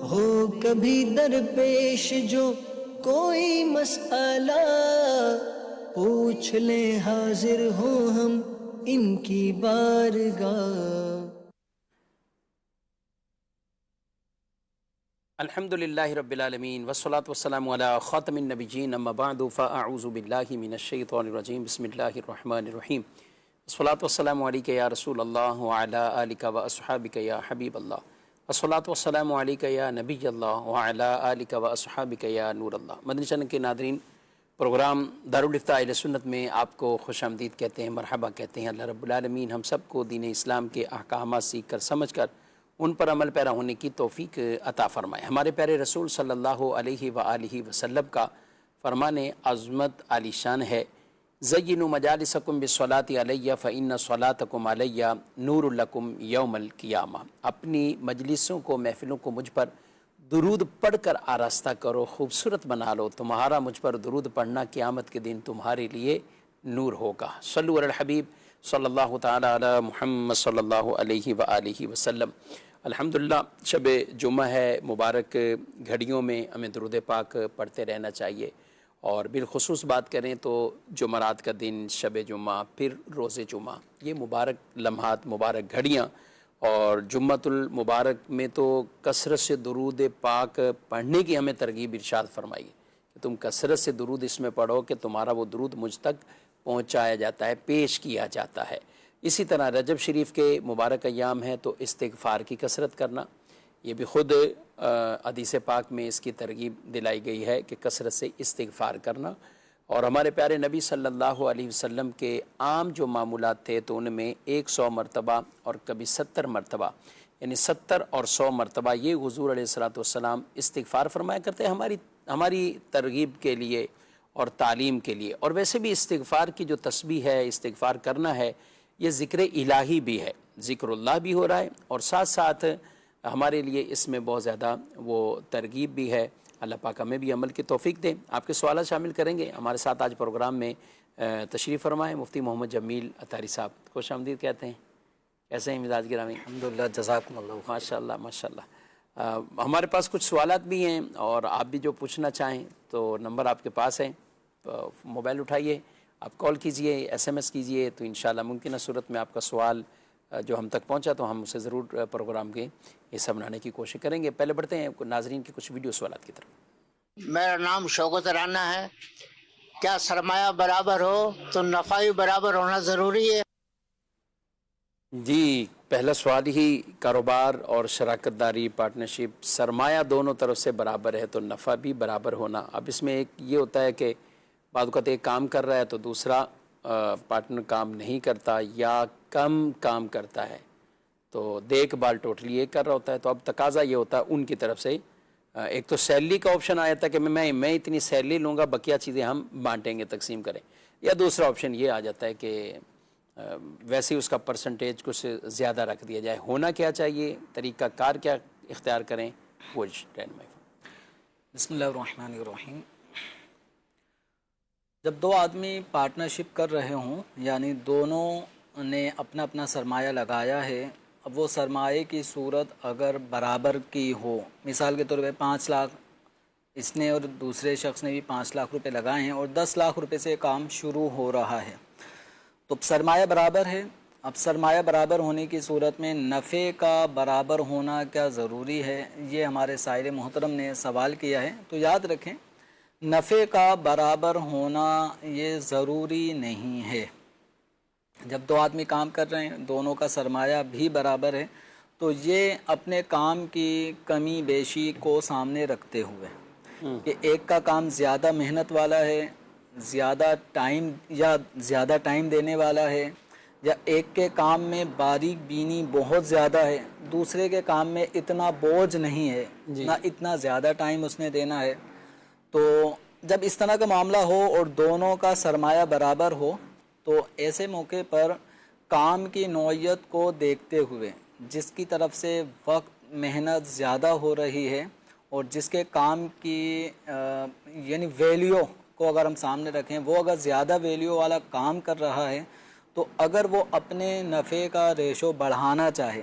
ہو کبھی درپیش جو کوئی مسئلہ، پوچھ لیں حاضر ہوں ہم ان کی بارگاہ۔ الحمدللہ رب العالمین والصلاة والسلام علی خاتم النبیین اما بعد فاعوذ باللہ من الشیطان الرجیم بسم اللہ الرحمن الرحیم الصلاة والسلام علیکہ یا رسول اللہ وعلی آلک و اصحابک یا حبیب اللہ الصلاة والسلام علیکہ یا نبی اللہ وعلی آلک و اصحابک یا نور اللہ۔ مدنی چینل کے ناظرین، پروگرام دارالفتاء اہل سنت میں آپ کو خوش آمدید کہتے ہیں، مرحبا کہتے ہیں۔ اللہ رب العالمین ہم سب کو دین اسلام کے احکامات سیکھ کر سمجھ کر ان پر عمل پیرا ہونے کی توفیق عطا فرمائے۔ ہمارے پیارے رسول صلی اللہ علیہ وآلہ وسلم کا فرمان عظمت عالی شان ہے، زینوا مجالسکم بالصلاۃ علیہ فإن صلاتکم علیہ نور لکم یوم القیامہ۔ اپنی مجلسوں کو، محفلوں کو مجھ پر درود پڑھ کر آراستہ کرو، خوبصورت بنا لو، تمہارا مجھ پر درود پڑھنا قیامت کے دن تمہارے لیے نور ہوگا۔ صلو علی الحبیب صلی اللہ تعالی علی محمد صلی اللہ علیہ وآلہ وسلم۔ الحمدللہ شب جمعہ ہے، مبارک گھڑیوں میں ہمیں درود پاک پڑھتے رہنا چاہیے، اور بالخصوص بات کریں تو جمعرات کا دن، شب جمعہ، پھر روز جمعہ، یہ مبارک لمحات، مبارک گھڑیاں، اور جمعۃ المبارک میں تو کثرت سے درود پاک پڑھنے کی ہمیں ترغیب ارشاد فرمائی کہ تم کثرت سے درود اس میں پڑھو کہ تمہارا وہ درود مجھ تک پہنچایا جاتا ہے، پیش کیا جاتا ہے۔ اسی طرح رجب شریف کے مبارک ایام ہیں تو استغفار کی کثرت کرنا، یہ بھی خود حدیث پاک میں اس کی ترغیب دلائی گئی ہے کہ کثرت سے استغفار کرنا۔ اور ہمارے پیارے نبی صلی اللہ علیہ وسلم کے عام جو معمولات تھے تو ان میں 100 مرتبہ اور کبھی 70 مرتبہ، یعنی 70 اور 100 مرتبہ یہ حضور علیہ السلام استغفار فرمایا کرتے ہیں ہماری ترغیب کے لیے اور تعلیم کے لیے۔ اور ویسے بھی استغفار کی جو تسبیح ہے، استغفار کرنا ہے، یہ ذکر الہی بھی ہے، ذکر اللہ بھی ہو رہا ہے، اور ساتھ ساتھ ہمارے لیے اس میں بہت زیادہ وہ ترغیب بھی ہے۔ اللہ پاک ہمیں بھی عمل کی توفیق دیں۔ آپ کے سوالات شامل کریں گے ہمارے ساتھ آج پروگرام میں تشریف فرمائیں مفتی محمد جمیل اطہاری صاحب، خوش آمدید کہتے ہیں۔ کیسے ہیں مزاج گرامی؟ الحمدللہ، جزاکم اللہ، ماشاء اللہ ماشاء اللہ۔ ہمارے پاس کچھ سوالات بھی ہیں، اور آپ بھی جو پوچھنا چاہیں تو نمبر آپ کے پاس ہے، موبائل اٹھائیے، آپ کال کیجئے، ایس ایم ایس کیجئے، تو انشاءاللہ ممکنہ صورت میں آپ کا سوال جو ہم تک پہنچا تو ہم اسے ضرور پروگرام کے حصہ بنانے کی کوشش کریں گے۔ پہلے بڑھتے ہیں ناظرین کے کچھ ویڈیو سوالات کی طرف۔ میرا نام شوکت رانا ہے۔ کیا سرمایہ برابر ہو تو نفع بھی برابر ہونا ضروری ہے؟ جی، پہلا سوال ہی کاروبار اور شراکت داری، پارٹنرشپ، سرمایہ دونوں طرف سے برابر ہے تو نفع بھی برابر ہونا۔ اب اس میں ایک یہ ہوتا ہے کہ بعض اوقات ایک کام کر رہا ہے تو دوسرا پارٹنر کام نہیں کرتا یا کم کام کرتا ہے، تو دیکھ بھال ٹوٹلی ایک کر رہا ہوتا ہے، تو اب تقاضا یہ ہوتا ہے ان کی طرف سے، ایک تو سیلری کا آپشن آیا تھا کہ میں اتنی سیلری لوں گا، بقیہ چیزیں ہم بانٹیں گے، تقسیم کریں، یا دوسرا آپشن یہ آ جاتا ہے کہ ویسے ہی اس کا پرسنٹیج کچھ زیادہ رکھ دیا جائے۔ ہونا کیا چاہیے، طریقہ کار کیا اختیار کریں، وہ بسم اللہ الرحمن الرحیم۔ جب دو آدمی پارٹنرشپ کر رہے ہوں، یعنی دونوں نے اپنا اپنا سرمایہ لگایا ہے، اب وہ سرمایہ کی صورت اگر برابر کی ہو، مثال کے طور پہ 5 لاکھ اس نے اور دوسرے شخص نے بھی 5 لاکھ روپے لگائے ہیں، اور 10 لاکھ روپے سے کام شروع ہو رہا ہے، تو سرمایہ برابر ہے۔ اب سرمایہ برابر ہونے کی صورت میں نفع کا برابر ہونا کیا ضروری ہے، یہ ہمارے سائل محترم نے سوال کیا ہے۔ تو یاد رکھیں، نفع کا برابر ہونا یہ ضروری نہیں ہے۔ جب دو آدمی کام کر رہے ہیں، دونوں کا سرمایہ بھی برابر ہے، تو یہ اپنے کام کی کمی بیشی کو سامنے رکھتے ہوئے کہ ایک کا کام زیادہ محنت والا ہے، زیادہ ٹائم دینے والا ہے، یا ایک کے کام میں باریک بینی بہت زیادہ ہے، دوسرے کے کام میں اتنا بوجھ نہیں ہے، نہ اتنا زیادہ ٹائم اس نے دینا ہے، تو جب اس طرح کا معاملہ ہو اور دونوں کا سرمایہ برابر ہو، تو ایسے موقع پر کام کی نوعیت کو دیکھتے ہوئے جس کی طرف سے وقت محنت زیادہ ہو رہی ہے اور جس کے کام کی یعنی ویلیو کو اگر ہم سامنے رکھیں، وہ اگر زیادہ ویلیو والا کام کر رہا ہے، تو اگر وہ اپنے نفع کا ریشو بڑھانا چاہے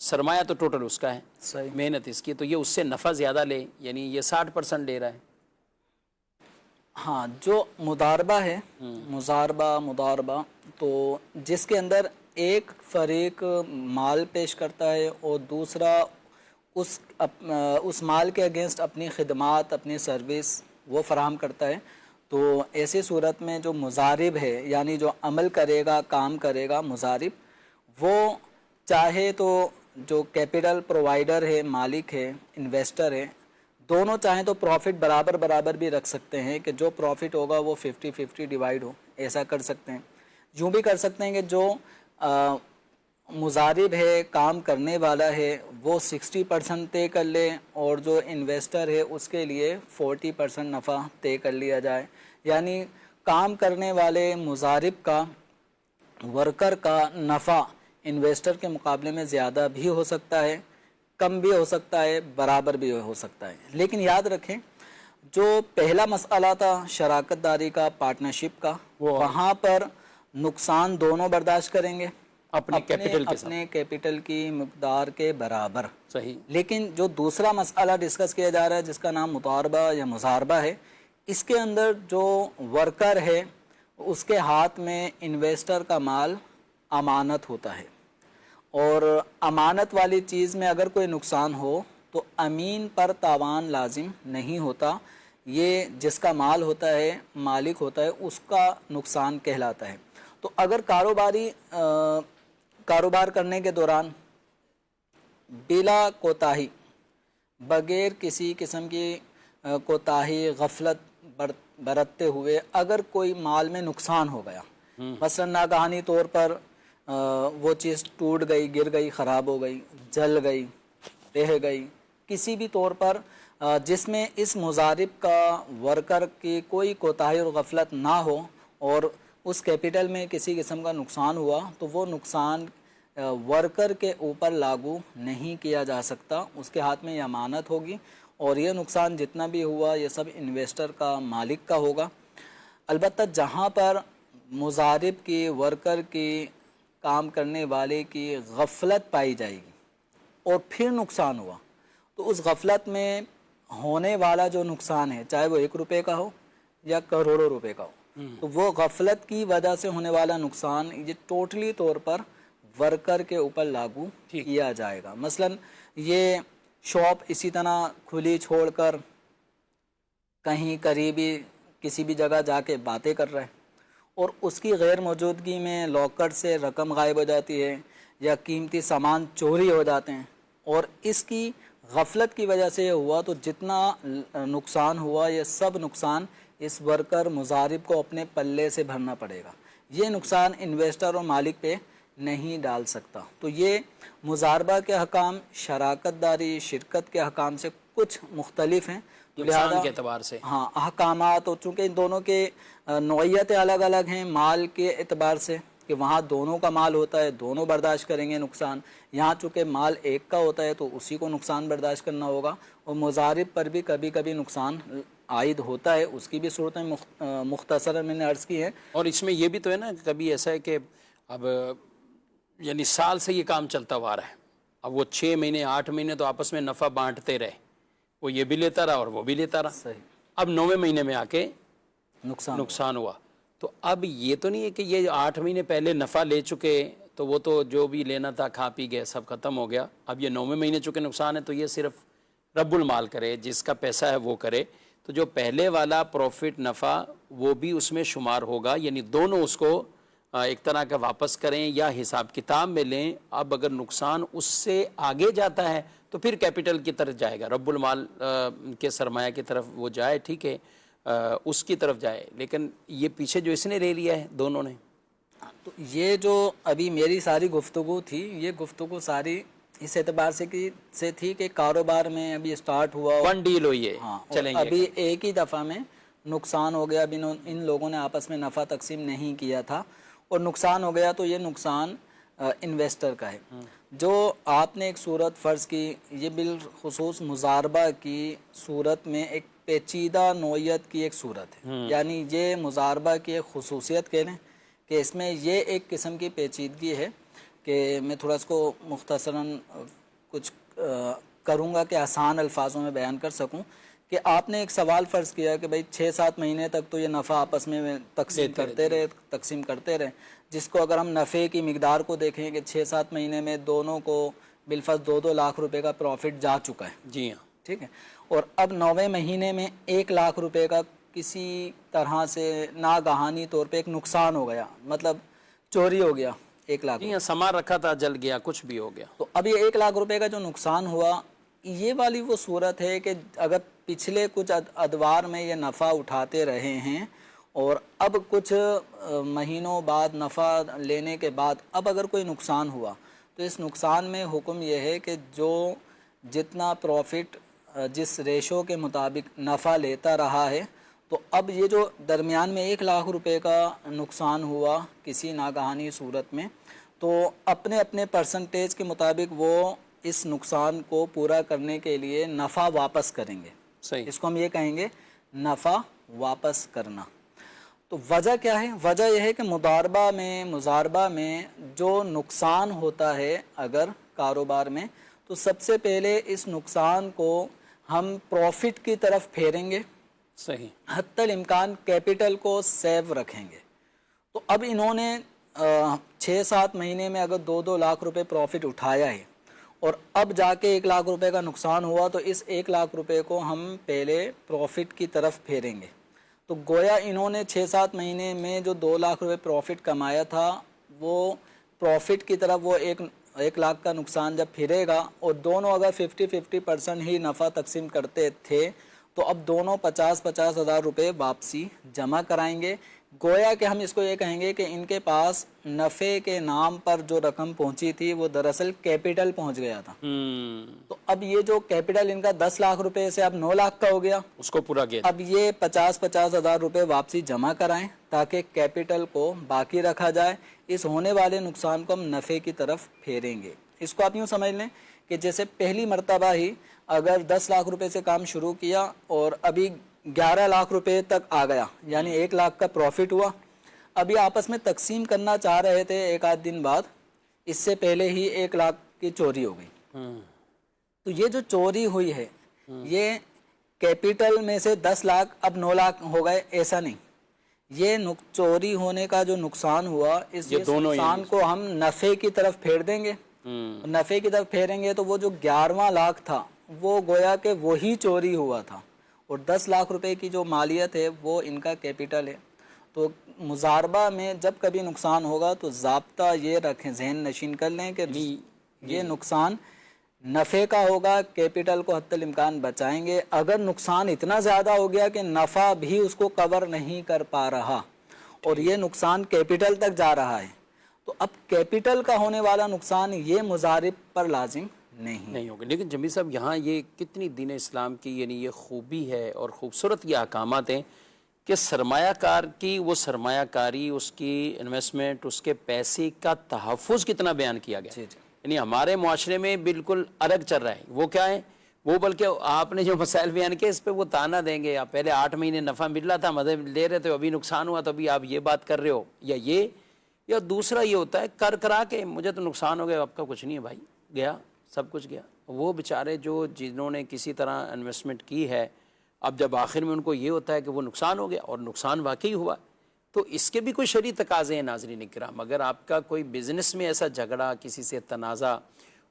سرمایہ تو ٹوٹل اس کا ہے، صحیح. محنت اس کی، تو یہ اس سے نفع زیادہ لے، یعنی یہ 60% لے رہا ہے. ہاں، جو مضاربہ ہے، مضاربہ تو جس کے اندر ایک فریق مال پیش کرتا ہے اور دوسرا اس مال کے اگینسٹ اپنی خدمات، اپنی سروس وہ فراہم کرتا ہے، تو ایسی صورت میں جو مضارب ہے، یعنی جو عمل کرے گا، کام کرے گا، مضارب، وہ چاہے تو جو کیپٹل پرووائڈر ہے، مالک ہے، انویسٹر ہے، دونوں چاہیں تو پروفٹ برابر بھی رکھ سکتے ہیں کہ جو پروفٹ ہوگا وہ 50-50 ڈیوائیڈ ہو، ایسا کر سکتے ہیں. یوں بھی کر سکتے ہیں کہ جو مضارب ہے، کام کرنے والا ہے، وہ 60% طے کر لے اور جو انویسٹر ہے اس کے لیے 40% نفع طے کر لیا جائے. یعنی کام کرنے والے مضارب کا، ورکر کا نفع انویسٹر کے مقابلے میں زیادہ بھی ہو سکتا ہے، کم بھی ہو سکتا ہے، برابر بھی ہو سکتا ہے. لیکن یاد رکھیں جو پہلا مسئلہ تھا شراکت داری کا، پارٹنرشپ کا، وہاں پر نقصان دونوں برداشت کریں گے اپنے کیپٹل کی مقدار کے برابر. صحیح. لیکن جو دوسرا مسئلہ ڈسکس کیا جا رہا ہے جس کا نام مضاربہ یا مضاربہ ہے، اس کے اندر جو ورکر ہے اس کے ہاتھ میں انویسٹر کا مال امانت ہوتا ہے، اور امانت والی چیز میں اگر کوئی نقصان ہو تو امین پر تاوان لازم نہیں ہوتا. یہ جس کا مال ہوتا ہے، مالک ہوتا ہے، اس کا نقصان کہلاتا ہے. تو اگر کاروبار کرنے کے دوران بلا کوتاہی، بغیر کسی قسم کی کوتاہی، غفلت برتتے ہوئے اگر کوئی مال میں نقصان ہو گیا، مثلا ناگہانی طور پر وہ چیز ٹوٹ گئی، گر گئی، خراب ہو گئی، جل گئی، رہ گئی، کسی بھی طور پر جس میں اس مضارب کا، ورکر کی کوئی کوتاہی اور غفلت نہ ہو اور اس کیپٹل میں کسی قسم کا نقصان ہوا، تو وہ نقصان ورکر کے اوپر لاگو نہیں کیا جا سکتا. اس کے ہاتھ میں یہ امانت ہوگی اور یہ نقصان جتنا بھی ہوا یہ سب انویسٹر کا، مالک کا ہوگا. البتہ جہاں پر مضارب کی، ورکر کی، کام کرنے والے کی غفلت پائی جائے گی اور پھر نقصان ہوا، تو اس غفلت میں ہونے والا جو نقصان ہے، چاہے وہ 1 روپے کا ہو یا کروڑوں روپے کا ہو، تو وہ غفلت کی وجہ سے ہونے والا نقصان یہ ٹوٹلی طور پر ورکر کے اوپر لاگو کیا جائے گا. مثلا یہ شاپ اسی طرح کھلی چھوڑ کر کہیں قریبی کسی بھی جگہ جا کے باتیں کر رہے ہیں اور اس کی غیر موجودگی میں لاکر سے رقم غائب ہو جاتی ہے یا قیمتی سامان چوری ہو جاتے ہیں، اور اس کی غفلت کی وجہ سے یہ ہوا، تو جتنا نقصان ہوا یہ سب نقصان اس ورکر، مضارب کو اپنے پلے سے بھرنا پڑے گا. یہ نقصان انویسٹر اور مالک پہ نہیں ڈال سکتا. تو یہ مضاربہ کے حکام شراکت داری، شرکت کے حکام سے کچھ مختلف ہیں، نقصان کے اعتبار سے. ہاں، احکامات، اور چونکہ ان دونوں کے نوعیتیں الگ الگ ہیں مال کے اعتبار سے، کہ وہاں دونوں کا مال ہوتا ہے، دونوں برداشت کریں گے نقصان. یہاں چونکہ مال ایک کا ہوتا ہے تو اسی کو نقصان برداشت کرنا ہوگا، اور مضارب پر بھی کبھی کبھی نقصان عائد ہوتا ہے، اس کی بھی صورتیں مختصر میں نے عرض کی ہیں. اور اس میں یہ بھی تو ہے نا، کبھی ایسا ہے کہ اب یعنی سال سے یہ کام چلتا ہوا رہا ہے، اب وہ 6 مہینے 8 مہینے تو آپس میں نفع بانٹتے رہے، وہ یہ بھی لیتا رہا اور وہ بھی لیتا رہا. صحیح. اب 9ویں مہینے میں آ کے نقصان ہوا، تو اب یہ تو نہیں ہے کہ یہ 8 مہینے پہلے نفع لے چکے تو وہ تو جو بھی لینا تھا کھا پی گئے، سب ختم ہو گیا. اب یہ 9ویں مہینے چونکہ نقصان ہے تو یہ صرف رب المال کرے، جس کا پیسہ ہے وہ کرے. تو جو پہلے والا پروفٹ، نفع، وہ بھی اس میں شمار ہوگا، یعنی دونوں اس کو ایک طرح کا واپس کریں یا حساب کتاب میں لیں. اب اگر نقصان اس سے آگے جاتا ہے تو پھر کیپٹل کی طرف جائے گا، رب المال کے سرمایہ کی طرف وہ جائے، ٹھیک ہے، اس کی طرف جائے. لیکن یہ پیچھے جو اس نے لے لیا ہے دونوں نے، تو یہ جو ابھی میری ساری گفتگو تھی، یہ گفتگو ساری اس اعتبار سے تھی کہ کاروبار میں ابھی سٹارٹ ہوا، ون ڈیل ہوئی ہے، ہاں، چلیں گے، ابھی ایک ہی دفعہ میں نقصان ہو گیا. ابھی ان لوگوں نے آپس میں نفع تقسیم نہیں کیا تھا اور نقصان ہو گیا، تو یہ نقصان انویسٹر کا ہے. جو آپ نے ایک صورت فرض کی، یہ بالخصوص مضاربہ کی صورت میں ایک پیچیدہ نوعیت کی ایک صورت ہے. یعنی یہ مضاربہ کی ایک خصوصیت کہہ لیں کہ اس میں یہ ایک قسم کی پیچیدگی ہے کہ میں تھوڑا اس کو مختصراً کچھ کروں گا کہ آسان الفاظوں میں بیان کر سکوں کہ آپ نے ایک سوال فرض کیا کہ بھئی 6-7 مہینے تک تو یہ نفع آپس میں تقسیم کرتے رہے جس کو اگر ہم نفع کی مقدار کو دیکھیں کہ 6-7 مہینے میں دونوں کو بالفرض 2-2 لاکھ روپے کا پروفٹ جا چکا ہے. جی ہاں ٹھیک ہے. اور اب 9ویں مہینے میں 1 لاکھ روپے کا کسی طرح سے ناگہانی طور پہ ایک نقصان ہو گیا, مطلب چوری ہو گیا 1 لاکھ. جی ہاں, سامان رکھا تھا جل گیا, کچھ بھی ہو گیا. تو اب یہ 1 لاکھ روپے کا جو نقصان ہوا, یہ والی وہ صورت ہے کہ اگر پچھلے کچھ ادوار میں یہ نفع اٹھاتے رہے ہیں اور اب کچھ مہینوں بعد نفع لینے کے بعد اب اگر کوئی نقصان ہوا تو اس نقصان میں حکم یہ ہے کہ جو جتنا پروفٹ جس ریشو کے مطابق نفع لیتا رہا ہے, تو اب یہ جو درمیان میں 1 لاکھ روپے کا نقصان ہوا کسی ناگہانی صورت میں, تو اپنے اپنے پرسنٹیج کے مطابق وہ اس نقصان کو پورا کرنے کے لیے نفع واپس کریں گے. صحیح, اس کو ہم یہ کہیں گے نفع واپس کرنا. تو وجہ کیا ہے؟ وجہ یہ ہے کہ مضاربہ میں جو نقصان ہوتا ہے اگر کاروبار میں, تو سب سے پہلے اس نقصان کو ہم پروفٹ کی طرف پھیریں گے. صحیح, حتی الامکان کیپٹل کو سیو رکھیں گے. تو اب انہوں نے 6-7 مہینے میں اگر 2-2 لاکھ روپے پروفٹ اٹھایا ہے اور اب جا کے 1 لاکھ روپے کا نقصان ہوا, تو اس 1 لاکھ روپے کو ہم پہلے پروفٹ کی طرف پھیریں گے. تو گویا انہوں نے 6-7 مہینے میں جو 2 لاکھ روپے پروفٹ کمایا تھا, وہ پروفٹ کی طرف وہ 1 لاکھ کا نقصان جب پھرے گا, اور دونوں اگر 50-50% ہی نفع تقسیم کرتے تھے, تو اب دونوں 50-50 ہزار روپے واپسی جمع کرائیں گے. گویا کہ ہم اس کو یہ کہیں گے کہ ان کے پاس نفع کے نام پر جو رقم پہنچی تھی وہ دراصل کیپٹل پہنچ گیا تھا. تو اب یہ جو کیپٹل ان کا 10 لاکھ روپے سے اب 9 لاکھ کا ہو گیا, اس کو پورا کیا. اب یہ 50-50 ہزار روپے واپسی جمع کرائیں تاکہ کیپٹل کو باقی رکھا جائے. اس ہونے والے نقصان کو ہم نفع کی طرف پھیریں گے. اس کو آپ یوں سمجھ لیں کہ جیسے پہلی مرتبہ ہی اگر 10 لاکھ روپے سے کام شروع کیا اور ابھی 11 لاکھ روپے تک آ گیا, یعنی 1 لاکھ کا پروفٹ ہوا, ابھی آپس میں تقسیم کرنا چاہ رہے تھے 1 آدھ دن بعد, اس سے پہلے ہی 1 لاکھ کی چوری ہو گئی. تو یہ جو چوری ہوئی ہے یہ کیپٹل میں سے 10 لاکھ اب 9 لاکھ ہو گئے, ایسا نہیں. یہ چوری ہونے کا جو نقصان ہوا, اس نقصان کو ہم نفع کی طرف پھیر دیں گے. نفع کی طرف پھیریں گے تو وہ جو 11واں لاکھ تھا وہ گویا کہ وہی چوری ہوا تھا, اور 10 لاکھ روپے کی جو مالیت ہے وہ ان کا کیپٹل ہے. تو مضاربہ میں جب کبھی نقصان ہوگا تو ضابطہ یہ رکھیں, ذہن نشین کر لیں کہ یہ نقصان نفع کا ہوگا, کیپٹل کو حتی الامکان بچائیں گے. اگر نقصان اتنا زیادہ ہو گیا کہ نفع بھی اس کو کور نہیں کر پا رہا اور یہ نقصان کیپٹل تک جا رہا ہے, تو اب کیپٹل کا ہونے والا نقصان یہ مضارب پر لازم نہیں ہوگا. لیکن جمیل صاحب یہاں یہ کتنی دین اسلام کی یعنی یہ خوبی ہے اور خوبصورت یہ احکامات ہیں کہ سرمایہ کار کی وہ سرمایہ کاری, اس کی انویسٹمنٹ, اس کے پیسے کا تحفظ کتنا بیان کیا گیا. یعنی ہمارے معاشرے میں بالکل الگ چل رہا ہے. وہ کیا ہے, وہ بلکہ آپ نے جو مسائل بیان کیے اس پہ وہ تانا دیں گے, آپ پہلے 8 مہینے نفع مل رہا تھا, مزے لے رہے تھے, ابھی نقصان ہوا تو ابھی آپ یہ بات کر رہے ہو, یا دوسرا یہ ہوتا ہے کرا کے مجھے تو نقصان ہو گیا, آپ کا کچھ نہیں ہے بھائی, گیا سب کچھ گیا. وہ بیچارے جنہوں نے کسی طرح انویسٹمنٹ کی ہے, اب جب آخر میں ان کو یہ ہوتا ہے کہ وہ نقصان ہو گیا اور نقصان واقعی ہوا, تو اس کے بھی کوئی شرعی تقاضے ہیں. ناظرین کرام, اگر آپ کا کوئی بزنس میں ایسا جھگڑا, کسی سے تنازع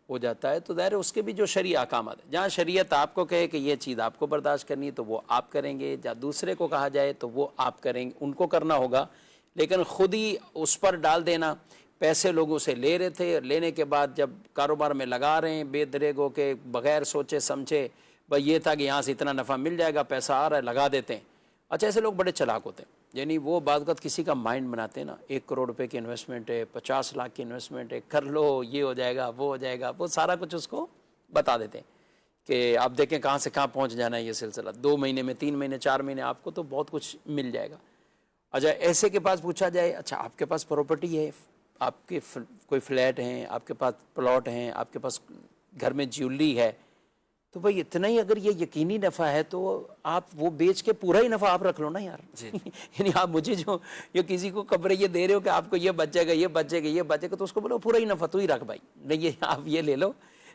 ہو جاتا ہے تو ظاہر ہے اس کے بھی جو شرعی احکامات ہیں, جہاں شریعت آپ کو کہے کہ یہ چیز آپ کو برداشت کرنی ہے تو وہ آپ کریں گے, جہاں دوسرے کو کہا جائے تو وہ آپ کریں گے, ان کو کرنا ہوگا. لیکن خود ہی اس پر ڈال دینا, پیسے لوگوں سے لے رہے تھے, لینے کے بعد جب کاروبار میں لگا رہے ہیں بے دریغ ہو کے, بغیر سوچے سمجھے, بھائی یہ تھا کہ یہاں سے اتنا نفع مل جائے گا, پیسہ آ رہا ہے, لگا دیتے ہیں. اچھا, ایسے لوگ بڑے چلاک ہوتے ہیں, یعنی وہ بعض اوقات کسی کا مائنڈ بناتے ہیں نا, 1 کروڑ روپے کی انویسٹمنٹ ہے, 50 لاکھ کی انویسٹمنٹ ہے, کر لو, یہ ہو جائے گا, وہ ہو جائے گا, وہ سارا کچھ اس کو بتا دیتے ہیں کہ آپ دیکھیں کہاں سے کہاں پہنچ جانا ہے یہ سلسلہ, 2 مہینے میں, 3 مہینے, 4 مہینے, آپ کو تو بہت کچھ مل جائے گا. اچھا, ایسے کے پاس پوچھا جائے, اچھا آپ کے پاس پراپرٹی ہے, آپ کے کوئی فلیٹ ہیں, آپ کے پاس پلاٹ ہیں, آپ کے پاس گھر میں جیولری ہے, تو بھائی اتنا ہی اگر یہ یقینی نفع ہے تو آپ وہ بیچ کے پورا ہی نفع آپ رکھ لو نا یار. یعنی آپ مجھے جو یہ کسی کو کپڑے یہ دے رہے ہو کہ آپ کو یہ بچے گا یہ بچے گا یہ بچے گا، تو اس کو بولو پورا ہی نفع تو ہی رکھ بھائی، نہیں یہ آپ یہ لے لو.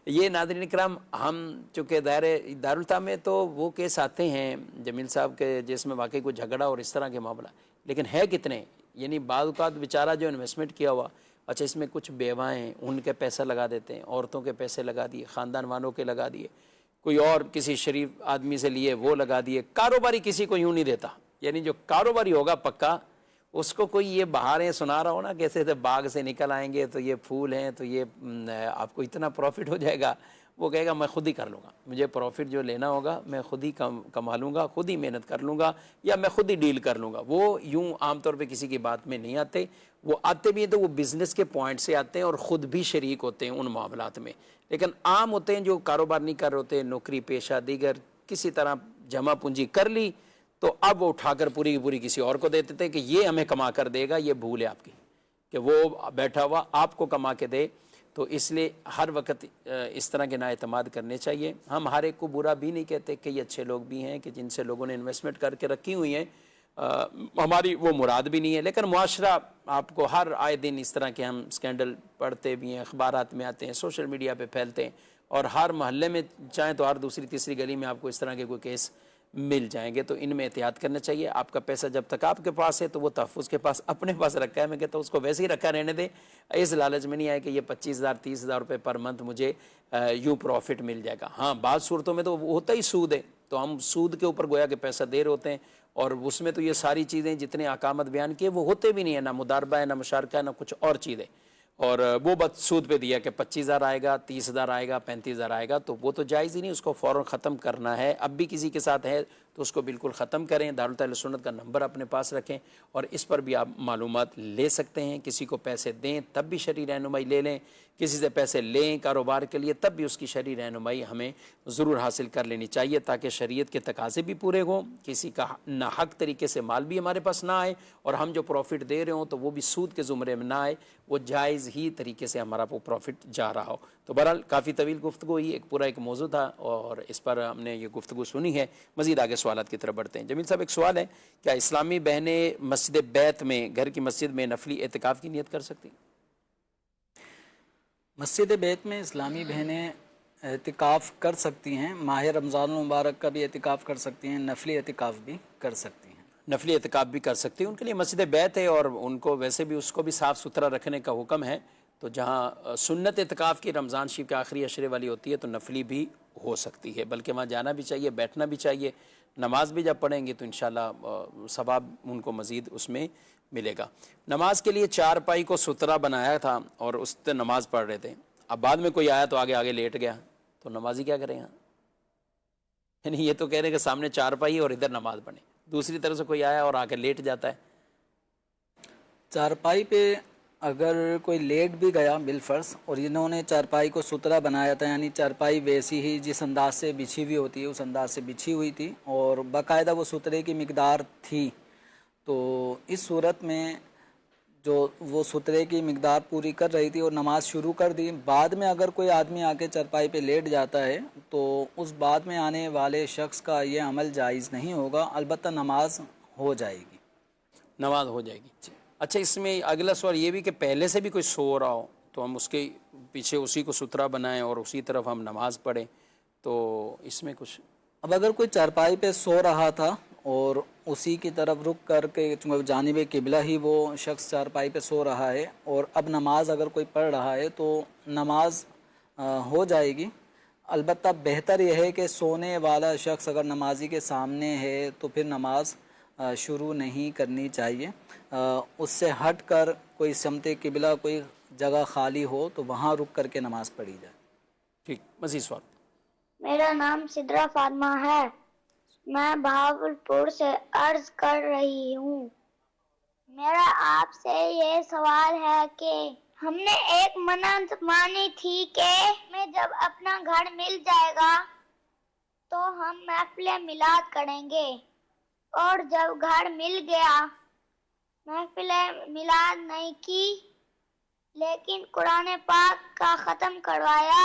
یہ ناظرین کرام، ہم چونکہ دارالفتا میں تو وہ کیس آتے ہیں جمیل صاحب کے جس میں واقعی کوئی جھگڑا اور اس طرح کے معاملہ، لیکن ہے کتنے. یعنی بعض اوقات بیچارہ جو انویسٹمنٹ کیا ہوا، اچھا اس میں کچھ بیوائیں ہیں ان کے پیسہ لگا دیتے ہیں، عورتوں کے پیسے لگا دیے، خاندان والوں کے لگا دیے، کوئی اور کسی شریف آدمی سے لیے وہ لگا دیے. کاروباری کسی کو یوں نہیں دیتا، یعنی جو کاروباری ہوگا پکا اس کو کوئی یہ بہاریں سنا رہا ہو نا کیسے تو باغ سے نکل آئیں گے تو یہ پھول ہیں تو یہ آپ کو اتنا پروفٹ ہو جائے گا، وہ کہے گا میں خود ہی کر لوں گا، مجھے پروفٹ جو لینا ہوگا میں خود ہی کما لوں گا، خود ہی محنت کر لوں گا، یا میں خود ہی ڈیل کر لوں گا. وہ یوں عام طور پہ کسی کی بات میں نہیں آتے. وہ آتے بھی ہیں تو وہ بزنس کے پوائنٹ سے آتے ہیں اور خود بھی شریک ہوتے ہیں ان معاملات میں. لیکن عام ہوتے ہیں جو کاروبار نہیں کر رہے ہوتے، نوکری پیشہ دیگر کسی طرح جمع پونجی کر لی تو اب وہ اٹھا کر پوری کی پوری کسی اور کو دیتے تھے کہ یہ ہمیں کما کر دے گا. یہ بھول ہے آپ کی کہ وہ بیٹھا ہوا آپ کو کما کے دے. تو اس لیے ہر وقت اس طرح کے نااعتماد کرنے چاہیے. ہم ہر ایک کو برا بھی نہیں کہتے، کئی اچھے لوگ بھی ہیں کہ جن سے لوگوں نے انویسٹمنٹ کر کے رکھی ہوئی ہیں، ہماری وہ مراد بھی نہیں ہے. لیکن معاشرہ آپ کو ہر آئے دن اس طرح کے ہم اسکینڈل پڑھتے بھی ہیں، اخبارات میں آتے ہیں، سوشل میڈیا پہ پھیلتے ہیں، اور ہر محلے میں چاہیں تو ہر دوسری تیسری گلی میں آپ کو اس طرح کے کوئی کیس مل جائیں گے. تو ان میں احتیاط کرنا چاہیے. آپ کا پیسہ جب تک آپ کے پاس ہے تو وہ تحفظ کے پاس اپنے پاس رکھا ہے. میں کہتا ہوں اس کو ویسے ہی رکھا رہنے دیں، اس لالچ میں نہیں آئے کہ یہ 25,000 30,000 روپے پر منتھ مجھے یوں پروفٹ مل جائے گا. ہاں بعض صورتوں میں تو وہ ہوتا ہی سود ہے، تو ہم سود کے اوپر گویا کہ پیسہ دے رہے ہوتے ہیں، اور اس میں تو یہ ساری چیزیں جتنے احکامات بیان کیے وہ ہوتے بھی نہیں ہیں، نہ مداربہ ہے، نہ مشارکہ ہے، نہ کچھ اور چیزیں. اور وہ بس سود پہ دیا کہ 25,000 آئے گا، 30,000 آئے گا، 35,000 آئے گا، تو وہ تو جائز ہی نہیں. اس کو فوراً ختم کرنا ہے. اب بھی کسی کے ساتھ ہے تو اس کو بالکل ختم کریں. دارالفتا سنت کا نمبر اپنے پاس رکھیں اور اس پر بھی آپ معلومات لے سکتے ہیں. کسی کو پیسے دیں تب بھی شرعی رہنمائی لے لیں، کسی سے پیسے لیں کاروبار کے لیے تب بھی اس کی شرعی رہنمائی ہمیں ضرور حاصل کر لینی چاہیے، تاکہ شریعت کے تقاضے بھی پورے ہوں، کسی کا ناحق طریقے سے مال بھی ہمارے پاس نہ آئے، اور ہم جو پروفٹ دے رہے ہوں تو وہ بھی سود کے زمرے میں نہ آئے، وہ جائز ہی طریقے سے ہمارا وہ پروفٹ جا رہا ہو. تو بہرحال کافی طویل گفتگو ہوئی، ایک موضوع تھا اور اس پر ہم نے یہ گفتگو سنی ہے. مزید آگے سوالات کی طرف بڑھتے ہیں. جمیل صاحب ایک سوال ہے، کیا اسلامی بہنیں مسجد بیت میں، گھر کی مسجد میں نفلی اعتکاف کی نیت کر سکتی؟ مسجد بیت میں اسلامی بہنیں اعتکاف کر سکتی ہیں. ماہ رمضان المبارک کا بھی اعتکاف کر سکتی ہیں، نفلی اعتکاف بھی کر سکتی ہیں. نفلی اعتکاف بھی کر سکتی ہیں. ان کے لیے مسجد بیت ہے اور ان کو ویسے بھی اس کو بھی صاف ستھرا رکھنے کا حکم ہے. تو جہاں سنت اعتکاف کی رمضان شریف کے آخری عشرے والی ہوتی ہے تو نفلی بھی ہو سکتی ہے، بلکہ وہاں جانا بھی چاہیے، بیٹھنا بھی چاہیے. نماز بھی جب پڑھیں گے تو انشاءاللہ ثواب ان کو مزید اس میں ملے گا. نماز کے لیے چارپائی کو ستھرا بنایا تھا اور اس پہ نماز پڑھ رہے تھے، اب بعد میں کوئی آیا تو آگے لیٹ گیا، تو نمازی کیا کریں گا؟ یعنی یہ تو کہہ رہے کہ سامنے چارپائی اور ادھر نماز پڑھیں، دوسری طرف سے کوئی آیا اور آ کے لیٹ جاتا ہے. چارپائی پہ اگر کوئی لیٹ بھی گیا بالفرض اور انہوں نے چارپائی کو ستھرا بنایا تھا، یعنی چارپائی ویسی ہی جس انداز سے بچھی ہوئی ہوتی ہے اس انداز سے بچھی ہوئی تھی اور باقاعدہ وہ سترے کی مقدار تھی، تو اس صورت میں جو وہ سترے کی مقدار پوری کر رہی تھی اور نماز شروع کر دی، بعد میں اگر کوئی آدمی آ کے چارپائی پہ لیٹ جاتا ہے تو اس بعد میں آنے والے شخص کا یہ عمل جائز نہیں ہوگا، البتہ نماز ہو جائے گی. نماز ہو جائے گی. اچھا اس میں اگلا سوال یہ بھی کہ پہلے سے بھی کوئی سو رہا ہو تو ہم اس کے پیچھے اسی کو ستھرا بنائیں اور اسی طرف ہم نماز پڑھیں، تو اس میں کچھ؟ اب اگر کوئی چارپائی پہ سو رہا تھا اور اسی کی طرف رک کر کے چونکہ جانب قبلہ ہی وہ شخص چارپائی پہ سو رہا ہے اور اب نماز اگر کوئی پڑھ رہا ہے تو نماز ہو جائے گی. البتہ بہتر یہ ہے کہ سونے والا شخص اگر نمازی کے سامنے ہے تو پھر نماز شروع نہیں کرنی چاہیے، اس سے ہٹ کر کوئی سمت قبلہ کوئی جگہ خالی ہو تو وہاں رک کر کے نماز پڑھی جائے. ٹھیک. مزید سوال. میرا نام سدرا فاطمہ ہے، میں بہاولپور سے عرض کر رہی ہوں. میرا آپ سے یہ سوال ہے کہ ہم نے ایک منت مانی تھی کہ میں جب اپنا گھر مل جائے گا تو ہم محفل میلاد کریں گے، اور جب گھر مل گیا محفل میلاد نہیں کی لیکن قرآن پاک کا ختم کروایا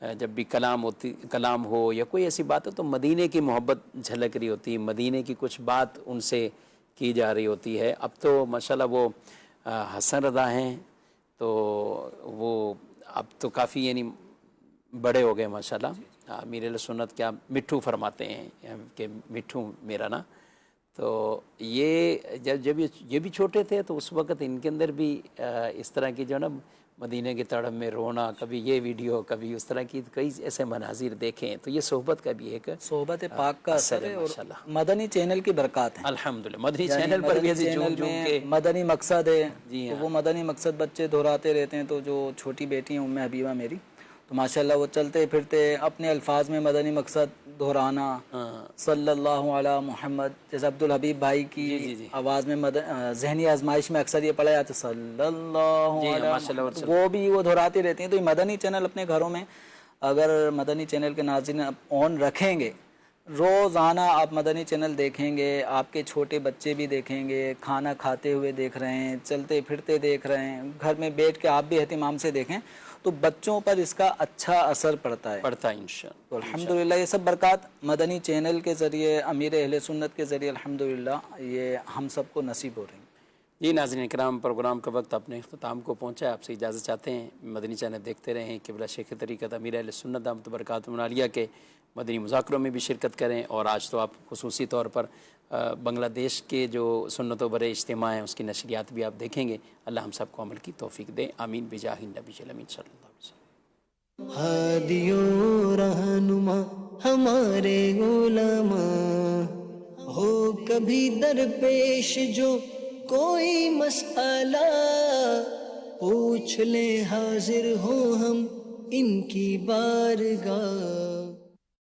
جب بھی کلام ہو یا کوئی ایسی بات ہو تو مدینے کی محبت جھلک رہی ہوتی ہے، مدینے کی کچھ بات ان سے کی جا رہی ہوتی ہے۔ اب تو ماشاءاللہ وہ حسن رضا ہیں تو وہ اب تو کافی یعنی بڑے ہو گئے ماشاءاللہ۔ امیر اہل سنت کیا مٹھو فرماتے ہیں کہ مٹھو میرا نا، تو یہ جب یہ بھی چھوٹے تھے تو اس وقت ان کے اندر بھی اس طرح کی جو نا مدینے کی تڑپ میں رونا، کبھی یہ ویڈیو کبھی اس طرح کی کئی ایسے مناظر دیکھیں، تو یہ صحبت کا بھی ایک صحبت پاک کا اثر ہے اور ماشاءاللہ مدنی چینل کی برکات ہیں۔ الحمدللہ مدنی یعنی چینل پر بھی ایسی چینل جھوم جھوم میں کے مدنی مقصد ہے، جی تو وہ مدنی مقصد بچے دہراتے رہتے ہیں، تو جو چھوٹی بیٹی ہیں ام حبیبہ میری، تو ماشاءاللہ وہ چلتے پھرتے اپنے الفاظ میں مدنی مقصد دہرانا، صلی اللہ علی محمد، جیسے عبدالحبیب بھائی کی آواز میں ذہنی آزمائش میں اکثر یہ پڑھا جاتا ہے صلی اللہ علی محمد، وہ بھی وہ دہراتی رہتی ہیں۔ تو یہ مدنی چینل اپنے گھروں میں اگر مدنی چینل کے ناظرین آن رکھیں گے، روزانہ آپ مدنی چینل دیکھیں گے، آپ کے چھوٹے بچے بھی دیکھیں گے، کھانا کھاتے ہوئے دیکھ رہے ہیں، چلتے پھرتے دیکھ رہے ہیں، گھر میں بیٹھ کے آپ بھی اہتمام سے دیکھیں تو بچوں پر اس کا اچھا اثر پڑتا ہے انشاءاللہ۔ تو الحمدللہ یہ سب برکات مدنی چینل کے ذریعے، امیر اہل سنت کے ذریعے الحمدللہ یہ ہم سب کو نصیب ہو رہی ہیں۔ جی ناظرین کرام، پروگرام کا وقت اپنے اختتام کو پہنچا ہے، آپ سے اجازت چاہتے ہیں، مدنی چینل دیکھتے رہیں، قبلہ شیخ طریقت امیر اہل سنت دامت برکاتہم العالیہ کے مدنی مذاکروں میں بھی شرکت کریں، اور آج تو آپ خصوصی طور پر بنگلہ دیش کے جو سنت و برے اجتماع ہیں اس کی نشریات بھی آپ دیکھیں گے۔ اللہ ہم سب کو عمل کی توفیق دے، آمین بجاہ النبی الامین صلی اللہ علیہ وسلم۔ ہادیوں رہنما ہمارے علماء، ہو کبھی درپیش جو کوئی مسئلہ، پوچھ لیں حاضر ہوں ہم ان کی بارگاہ۔